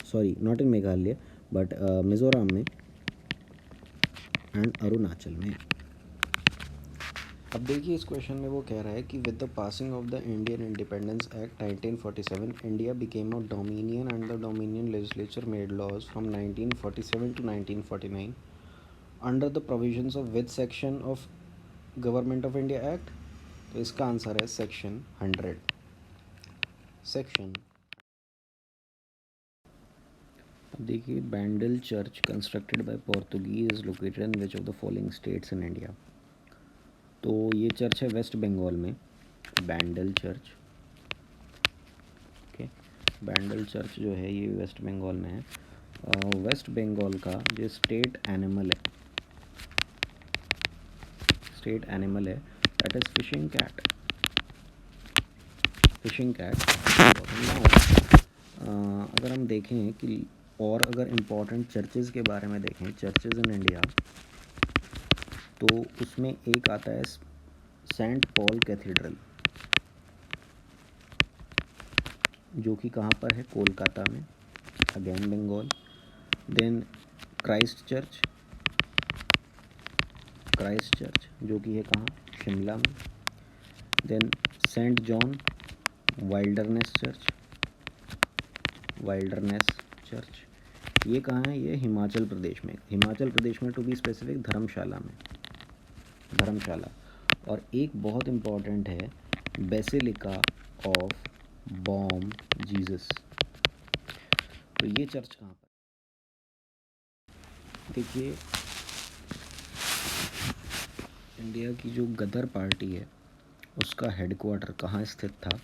sorry not in Meghalaya but Mizoram में एंड अरुणाचल में। अब देखिए इस क्वेश्चन में वो कह रहा है कि with the passing of the Indian Independence Act 1947 India became a dominion and the dominion legislature made laws from 1947 to 1949 under the provisions of with section of Government of India Act. तो इसका answer है section 100। देखिए Bandel church constructed by Portuguese is located in which of the following states in India. तो ये church है वेस्ट बंगाल में, Bandel church. Okay, बैंडल church जो है ये वेस्ट बंगाल में है। वेस्ट बंगाल का जो स्टेट एनिमल है that is fishing fishing cat. अगर हम देखें कि और अगर इम्पोर्टेंट चर्चेज़ के बारे में देखें, चर्चेज़ इन इंडिया, तो उसमें एक आता है सेंट पॉल कैथीड्रल, जो कि कहाँ पर है, कोलकाता में, again Bengal. Then Christ church जो कि है कहाँ, शिमला में। Then Saint John wilderness church, ये कहाँ है, ये हिमाचल प्रदेश में, टू बी स्पेसिफिक धर्मशाला में, और एक बहुत इम्पॉर्टेंट है बेसिलिका ऑफ बॉम जीसस। तो ये चर्च कहाँ पर, देखिए इंडिया की जो गदर पार्टी है उसका हेडक्वार्टर कहाँ स्थित था,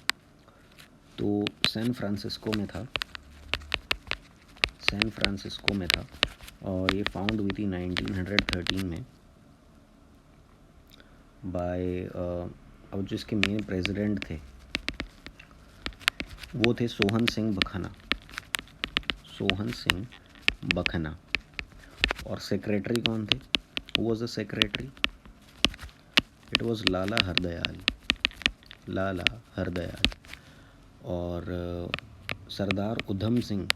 तो सैन फ्रांसिस्को में था, और ये फाउंड हुई थी 1913 में बाय अब जिसके मेन प्रेसिडेंट थे वो थे सोहन सिंह बखना, और सेक्रेटरी कौन थे, who was the secretary, it was Lala Hardayal. और Sardar Udham Singh,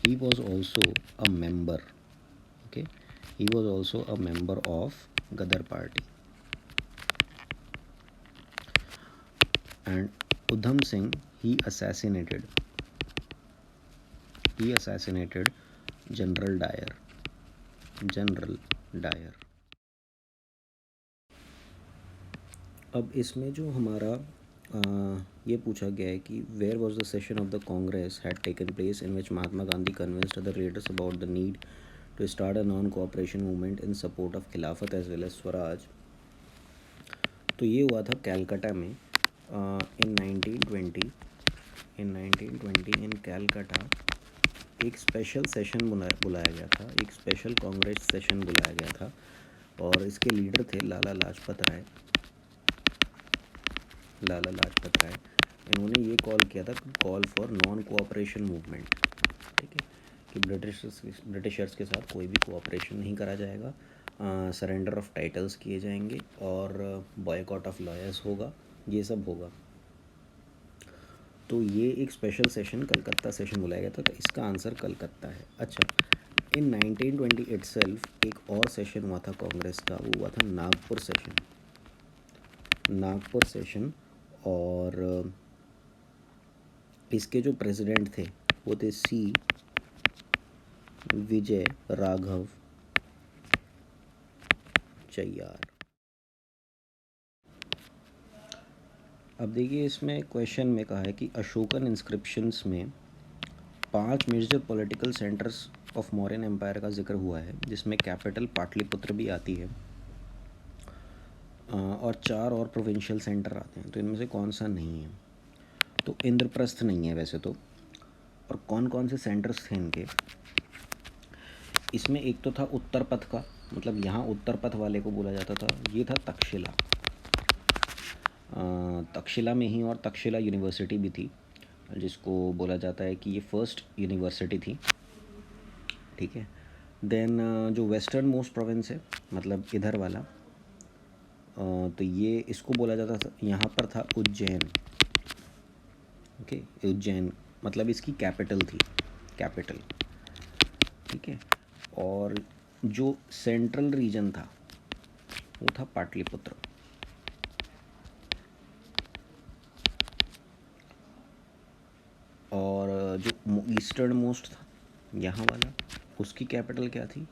he was also a member of Gadar party, and Udham Singh he assassinated General Dyer। अब इसमें जो हमारा ये पूछा गया है कि where was the session of the Congress had taken place in which Mahatma Gandhi convinced other leaders about the need to start a non cooperation movement in support of Khilafat as well as Swaraj. तो ये हुआ था कैलकाटा में इन 1920 इन कैलकाटा। एक स्पेशल सेशन बुलाया गया था, एक स्पेशल कांग्रेस सेशन बुलाया गया था, और इसके लीडर थे लाला लाजपत राय। इन्होंने ये कॉल किया था, call for non cooperation movement, ठीक है, कि ब्रिटिशर्स के साथ कोई भी कोऑपरेशन नहीं करा जाएगा, सरेंडर ऑफ टाइटल्स किए जाएंगे, और बॉयकॉट ऑफ लॉयर्स होगा, ये सब होगा। तो ये एक स्पेशल सेशन, कलकत्ता सेशन बुलाया गया था, तो इसका आंसर कलकत्ता है। अच्छा, इन 1920 इटसेल्फ एक और सेशन हुआ था कांग्रेस का, वो हुआ था नागपुर सेशन, और इसके जो प्रेसिडेंट थे वो थे सी विजय राघव चैयार। अब देखिए इसमें क्वेश्चन में कहा है कि अशोकन इंस्क्रिप्शंस में 5 major political centres of Mauryan empire का जिक्र हुआ है, जिसमें कैपिटल पाटलिपुत्र भी आती है, और 4 और प्रोविंशियल सेंटर आते हैं। तो इनमें से कौन सा नहीं है, तो इंद्रप्रस्थ नहीं है वैसे तो। और कौन कौन से सेंटर्स थे इनके, इसमें एक तो था उत्तर पथ का, मतलब यहाँ उत्तर पथ वाले को बोला जाता था, ये था तक्षशिला में ही, और तक्षशिला यूनिवर्सिटी भी थी, जिसको बोला जाता है कि ये फर्स्ट यूनिवर्सिटी थी, ठीक है। देन जो वेस्टर्न मोस्ट प्रोविंस है, मतलब इधर वाला, तो ये इसको बोला जाता था, यहाँ पर था उज्जैन, ओके, उज्जैन मतलब इसकी कैपिटल, ठीक है। और जो सेंट्रल रीजन था वो था पाटलिपुत्र, और जो ईस्टर्न मोस्ट था यहाँ वाला, उसकी कैपिटल क्या थी,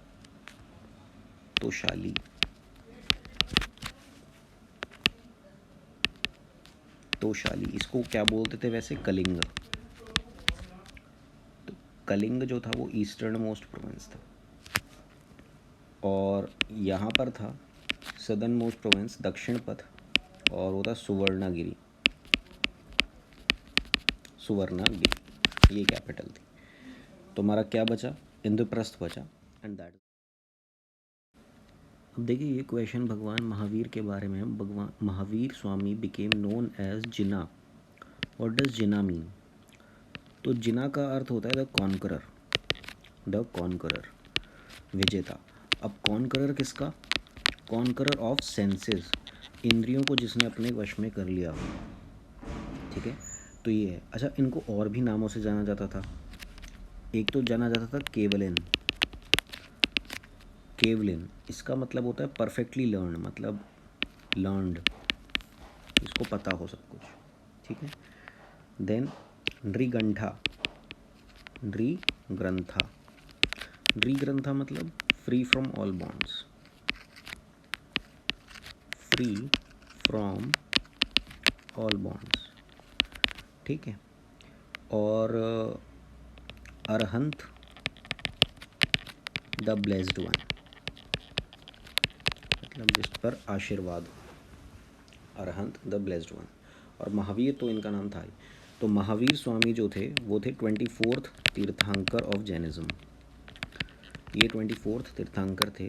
तोशाली। इसको क्या बोलते थे वैसे, कलिंग। तो कलिंग जो था वो ईस्टर्न मोस्ट प्रोविंस था, और यहाँ पर था सदर्न मोस्ट प्रोविंस दक्षिण पथ, और वो था सुवर्णागिरी, ये कैपिटल थी। तो हमारा क्या बचा, इंद्रप्रस्थ बचा, एंड दैट अब देखिए ये क्वेश्चन भगवान महावीर के बारे में है। Bhagwan Mahavir Swami became known as Jina. What does Jina mean? तो जिना का अर्थ होता है द कॉन्करर, द कॉन्करर, विजेता। अब कॉन्करर किसका? कॉन्करर ऑफ सेंसेस, इंद्रियों को जिसने अपने वश में कर लिया हो। ठीक है, तो ये है। अच्छा, इनको और भी नामों से जाना जाता था। एक तो जाना जाता था केवलिन। केवलिन इसका मतलब होता है परफेक्टली लर्न, मतलब लर्नड, इसको पता हो सब कुछ। ठीक है। देन नृगंठा, नृग्रंथा, नृग्रंथा मतलब free from all bonds, free from all bonds. ठीक है। और अरहंत द ब्लेस्ड वन, मतलब जिस पर आशीर्वाद, अरहंत द ब्लेस्ड वन। और महावीर तो इनका नाम था ही। तो महावीर स्वामी जो थे वो थे 24th तीर्थंकर ऑफ जैनिज़्म। ये 24th तीर्थंकर थे।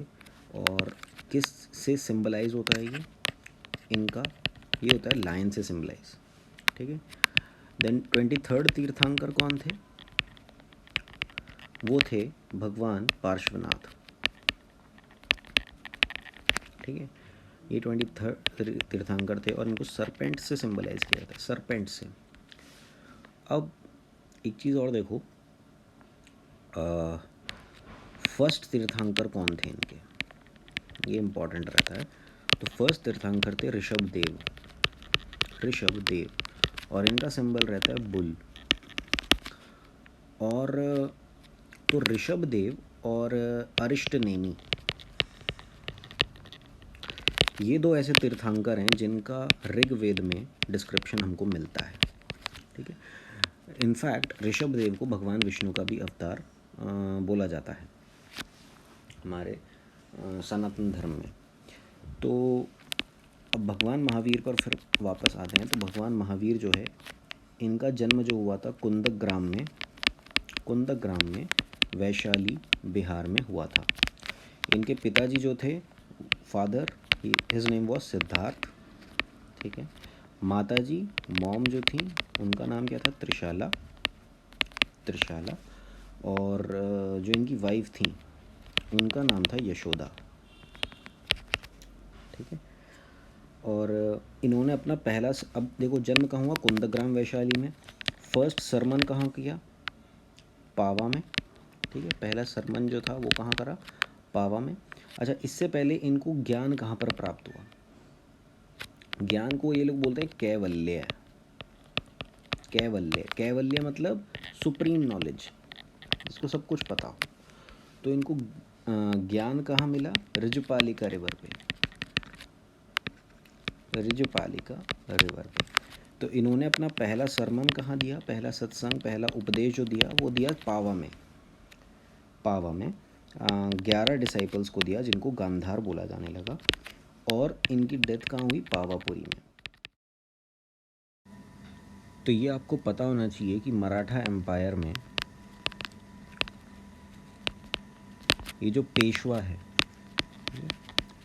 और किस से सिंबलाइज होता है ये इनका? ये होता है लायन से सिंबलाइज। ठीक है। देन 23rd तीर्थंकर कौन थे? वो थे भगवान पार्श्वनाथ। ठीक है। ये 23rd तीर्थंकर थे और इनको सरपेंट से सिंबलाइज किया जाता है, सरपेंट से। अब एक चीज़ और देखो, फर्स्ट तीर्थंकर कौन थे इनके, ये इम्पॉर्टेंट रहता है। तो फर्स्ट तीर्थंकर थे ऋषभ देव, ऋषभ देव, और इनका सिंबल रहता है बुल। और तो ऋषभ देव और अरिष्ट नेमी, ये दो ऐसे तीर्थंकर हैं जिनका ऋग्वेद में डिस्क्रिप्शन हमको मिलता है। ठीक है। इनफैक्ट ऋषभ देव को भगवान विष्णु का भी अवतार बोला जाता है हमारे सनातन धर्म में। तो अब भगवान महावीर पर फिर वापस आते हैं। तो भगवान महावीर जो है, इनका जन्म जो हुआ था कुंदग्राम में, कुंदग्राम में वैशाली बिहार में हुआ था। इनके पिताजी जो थे, father, his name was Siddharth. ठीक है। माताजी, मॉम जो थी, उनका नाम क्या था? त्रिशाला, त्रिशाला। और जो इनकी वाइफ थी उनका नाम था यशोदा। ठीक है। और इन्होंने अपना पहला, अब देखो जन्म कहाँ हुआ? कुंदग्राम वैशाली में। फर्स्ट सरमन कहाँ किया? पावा में। ठीक है। पहला सरमन जो था वो कहाँ करा? पावा में। अच्छा, इससे पहले इनको ज्ञान कहाँ पर प्राप्त हुआ? ज्ञान को ये लोग बोलते हैं कैवल्य। कैवल्य, कैवल्य मतलब सुप्रीम नॉलेज, जिसको सब कुछ पता हो। तो इनको ज्ञान कहाँ मिला? ऋजुपालिका रिवर पे, ऋजुपालिका रिवर पे। तो इन्होंने अपना पहला सरमन कहाँ दिया? पहला सत्संग, पहला उपदेश जो दिया वो दिया पावा में। पावा में 11 डिसाइपल्स को दिया, जिनको गांधार बोला जाने लगा। और इनकी डेथ कहाँ हुई? पावापुरी में। तो ये आपको पता होना चाहिए कि मराठा एम्पायर में ये जो पेशवा है,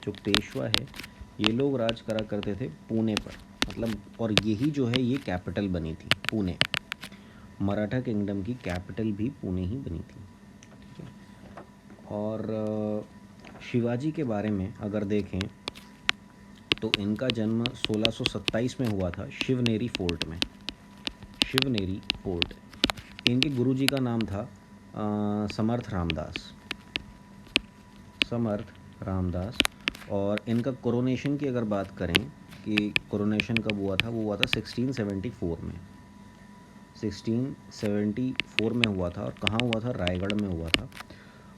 जो पेशवा है, ये लोग राज करा करते थे पुणे पर, मतलब, और यही जो है ये कैपिटल बनी थी, पुणे। मराठा किंगडम की कैपिटल भी पुणे ही बनी थी। ठीक है। और शिवाजी के बारे में अगर देखें तो इनका जन्म 1627 में हुआ था शिवनेरी फोर्ट में, शिवनेरी फोर्ट। इनके गुरुजी का नाम था समर्थ रामदास, समर्थ रामदास। और इनका कोरोनेशन की अगर बात करें कि कोरोनेशन कब हुआ था, वो हुआ था 1674 में, 1674 में हुआ था। और कहाँ हुआ था? रायगढ़ में हुआ था।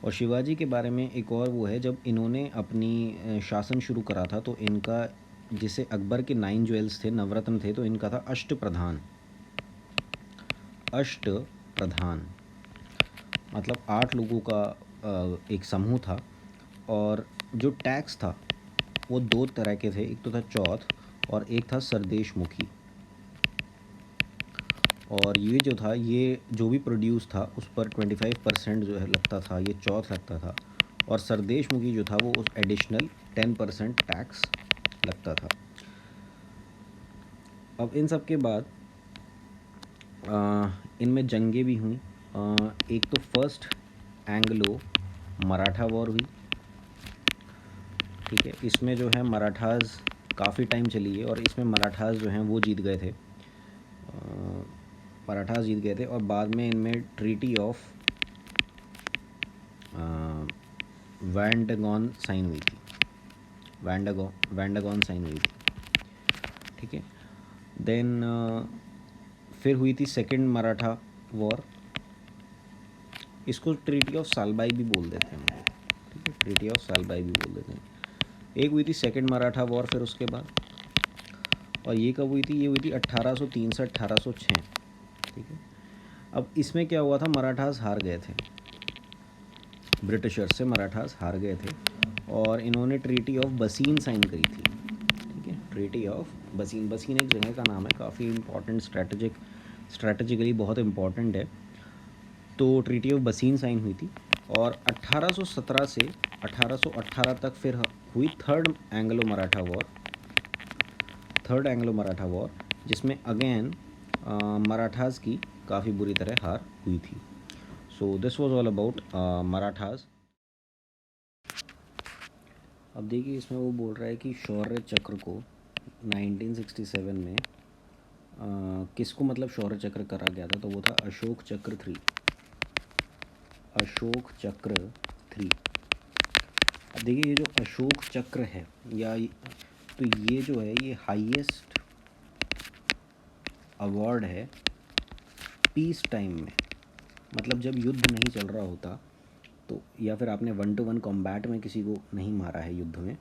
और शिवाजी के बारे में एक और वो है, जब इन्होंने अपनी शासन शुरू करा था तो इनका, जिसे अकबर के 9 ज्वेल्स थे, नवरत्न थे, तो इनका था अष्ट प्रधान। अष्ट प्रधान मतलब 8 लोगों का एक समूह था। और जो टैक्स था वो 2 तरह के थे, एक तो था चौथ और एक था सरदेशमुखी। और ये जो था, ये जो भी प्रोड्यूस था उस पर 25% जो है लगता था, ये चौथ लगता था। और सरदेशमुखी जो था वो उस एडिशनल 10% टैक्स लगता था। अब इन सब के बाद इनमें जंगें भी हुई। एक तो फर्स्ट एंग्लो मराठा वॉर हुई, ठीक है। इसमें जो है मराठास काफ़ी टाइम चली है और इसमें मराठास जो हैं वो जीत गए थे, मराठास जीत गए थे। और बाद में इनमें ट्रीटी ऑफ वैंडगॉन साइन हुई थी, वैंडगॉन साइन हुई थी, ठीक है। देन फिर हुई थी सेकंड मराठा वॉर, इसको ट्रीटी ऑफ सालबाई भी बोल देते हैं हम लोग, ठीक है, ट्रीटी ऑफ सालबाई भी बोल देते हैं। एक हुई थी सेकंड मराठा वॉर फिर उसके बाद, और ये कब हुई थी? ये हुई थी 1803 से 1806, ठीक है। अब इसमें क्या हुआ था, मराठास हार गए थे, ब्रिटिशर्स से मराठास हार गए थे और इन्होंने ट्रीटी ऑफ बसीन साइन करी थी, ठीक है। ट्रीटी ऑफ बसीन, बसीन एक जगह का नाम है, काफ़ी इंपॉर्टेंट, स्ट्रैटेजिकली बहुत इंपॉर्टेंट है। तो ट्रीटी ऑफ बसीन साइन हुई थी और 1817 से 1818 तक फिर हुई थर्ड एंग्लो मराठा वॉर, जिसमें अगेन मराठास की काफ़ी बुरी तरह हार हुई थी। So this was all about Marathas. अब देखिए इसमें वो बोल रहा है कि शौर्य चक्र को 1967 में किसको मतलब शौर्य चक्र करा गया था, तो वो था अशोक चक्र 3। अशोक चक्र 3। अब देखिए ये जो अशोक चक्र है तो ये जो है ये हाईएस्ट अवार्ड है पीस टाइम में, मतलब जब युद्ध नहीं चल रहा होता तो, या फिर आपने 1-to-1 कॉम्बैट में किसी को नहीं मारा है युद्ध में,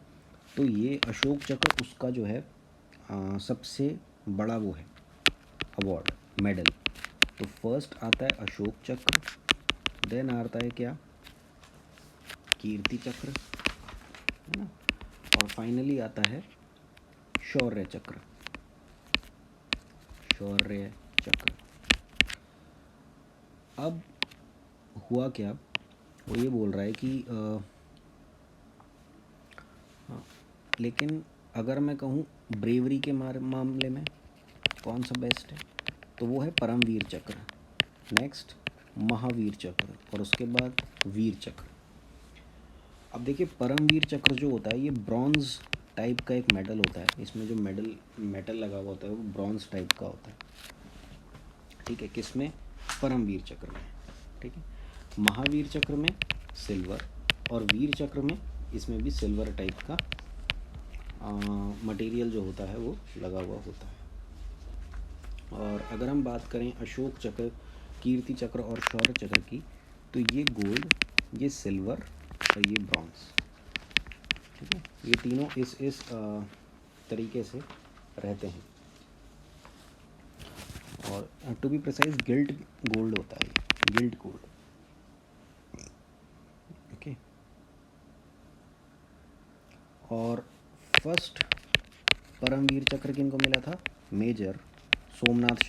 तो ये अशोक चक्र उसका जो है सबसे बड़ा वो है अवार्ड, मेडल। तो फर्स्ट आता है अशोक चक्र, देन आता है क्या, कीर्ति चक्र, है ना, और फाइनली आता है शौर्य चक्र। शौर्य चक्र। अब हुआ क्या, वो ये बोल रहा है कि लेकिन अगर मैं कहूँ ब्रेवरी के मामले में कौन सा बेस्ट है, तो वो है परमवीर चक्र, नेक्स्ट महावीर चक्र और उसके बाद वीर चक्र। अब देखिए परमवीर चक्र जो होता है ये ब्रॉन्ज टाइप का एक मेडल होता है, इसमें जो मेटल लगा हुआ होता है वो ब्रॉन्ज टाइप का होता है, ठीक है, किसमें, परमवीर चक्र में, ठीक है। महावीर चक्र में सिल्वर और वीर चक्र में इसमें भी सिल्वर टाइप का मटेरियल जो होता है वो लगा हुआ होता है। और अगर हम बात करें अशोक चक्र, कीर्ति चक्र और शौर्य चक्र की, तो ये गोल्ड, ये सिल्वर और ये ब्रॉन्ज, ठीक है, ये तीनों इस तरीके से रहते हैं। और to be precise guild gold होता है, गिल्ड गोल्ड, ओके। और फर्स्ट परमवीर चक्र किनको मिला था, मेजर सोमनाथ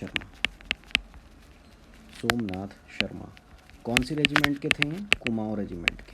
शर्मा। कौन सी रेजिमेंट के थे, कुमाऊं रेजिमेंट के,